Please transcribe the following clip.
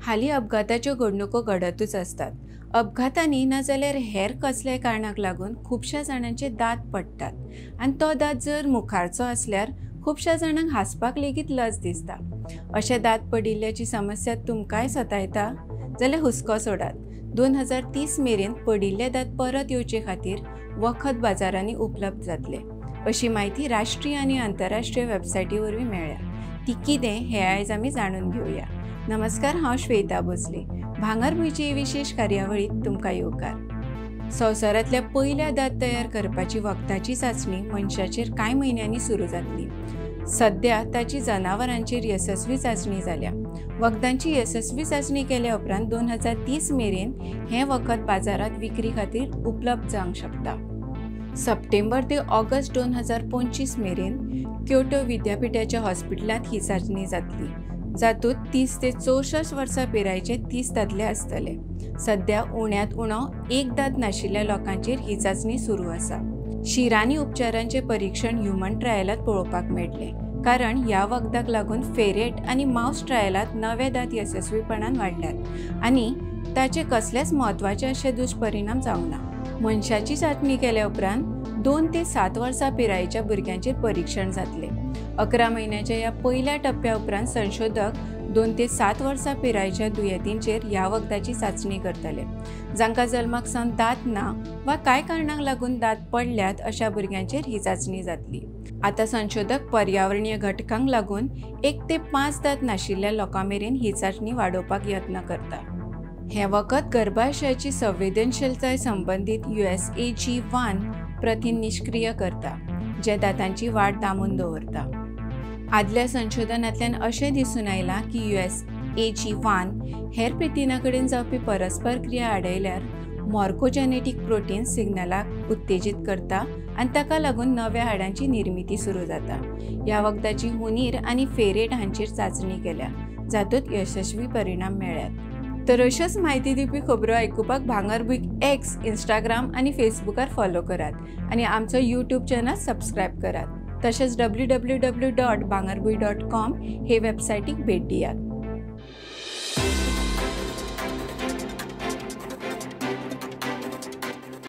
हाली अपघाताच्यो घडणुको घडतच असतात। अपघातांनी ना जाल्यार हेर कसल्याय कारणाक लागून खुबश्या जाणांचे दात पडटात आणि तो दात जर मुखारचो असल्यार खुबश्या जाणांक हांसपाक लेगीत लज दिसता। अशे दात पडिल्ल्याची समस्या तुमकांय सतायता जाल्यार हुस्को सोडात। 2030 मेरेन पडिल्ले दात परत येवचे खातीर वखद बाजारांनी उपलब्ध जातले अशी माहिती राष्ट्रीय आणि आंतरराष्ट्रीय वेबसायटी वरवीं मेळ्ळ्या। ती कितें हें आयज आमी जाणून घेवया। नमस्कार, हांव श्वेता भोसले। भांगरभूंयचे विशेष कार्यावळीत तुमकां येवकार। संवसारांतल्या पयल्या दात तयार करपाची वखदाची चांचणी मनशाचेर कांय म्हयन्यांनी सुरू जातली। सध्या ताची जनावरांचेर यशस्वी चांचणी जाल्या। वखदांची यशस्वी चांचणी केल्या उपरांत 2030 मेरेन हें वखद बाजारांत विक्री खातीर उपलब्ध जावंक शकता। सप्टेंबर ते ऑगस्ट 2025 मेरेन क्योटो विद्यापीठाच्या हॉस्पिटलांत ही चांचणी जातली, जातूंत 30 ते 64 वर्सां पिरायेचे 30 दादले आसतले। सध्या उण्यांत उणो एक दात नाशिल्ल्या लोकांचेर ही चांचणी सुरू आसा। शिरानी उपचारांचे परीक्षण ह्युमन ट्रायलात पळोवपाक मेळटले, कारण ह्या वखदाक लागून फेरेट आनी माउस ट्रायलात नवे दात यशस्वीपणान वाडल्यात आणि ताचे कसलेच म्हत्वाचे अशे दुश्परिणाम जावंक ना। मनशाची चांचणी केल्या उपरांत 2 ते 7 वर्सां पिरायेच्या भुरग्यांचेर परीक्षण जातले। 11 म्हयन्याच्या ह्या पयल्या टप्प्या उपरांत संशोधक 2 ते 7 वर्सां पिरायेच्या दुयेंतींचेर ह्या वखदाची चांचणी करतले। जांकां जल्माक सावन दात ना वा कांय कारणांक लागून दात पडल्यात अशा भुरग्यांचेर ही चांचणी जातली। आता संशोधक पर्यावरणीय घटकांक लागून 1 ते 5 दात नाशिल्ल्या लोकां मेरेन ही चांचणी वाडोवपाक यत्न करता। हें वखद गर्भाशयाची संवेदनशीलताय संबंदीत USAG1 प्रथिन निश्क्रिय करता, जे दातांची वाड दामून दवरता। आदल्या संशोधनांतल्यान अशें दिसून आयलां की USAG1 हेर प्रथिनां कडेन जावपी परस्पर क्रिया आडयल्यार मॉर्कोजेनेटिक प्रोटीन सिग्नलाक उत्तेजीत करता आनी ताका लागून नव्या हाडांची निर्मिती सुरू जाता। ह्या वखदाची हुनीर आनी फेरेट हांचेर चांचणी केल्या, जातूंत यशस्वी परिणाम मेळ्ळ्यात। तर अश्योच म्हायती दिवपी खबरो आयकुपाक भांगरभूंयक X, Instagram आनी फेसबुकार फॉलो करात आनी आमचो YouTube चॅनल सबस्क्रायब करात। तशेंच www.bangarbuy.com हे वेबसायटीक भेट दियात।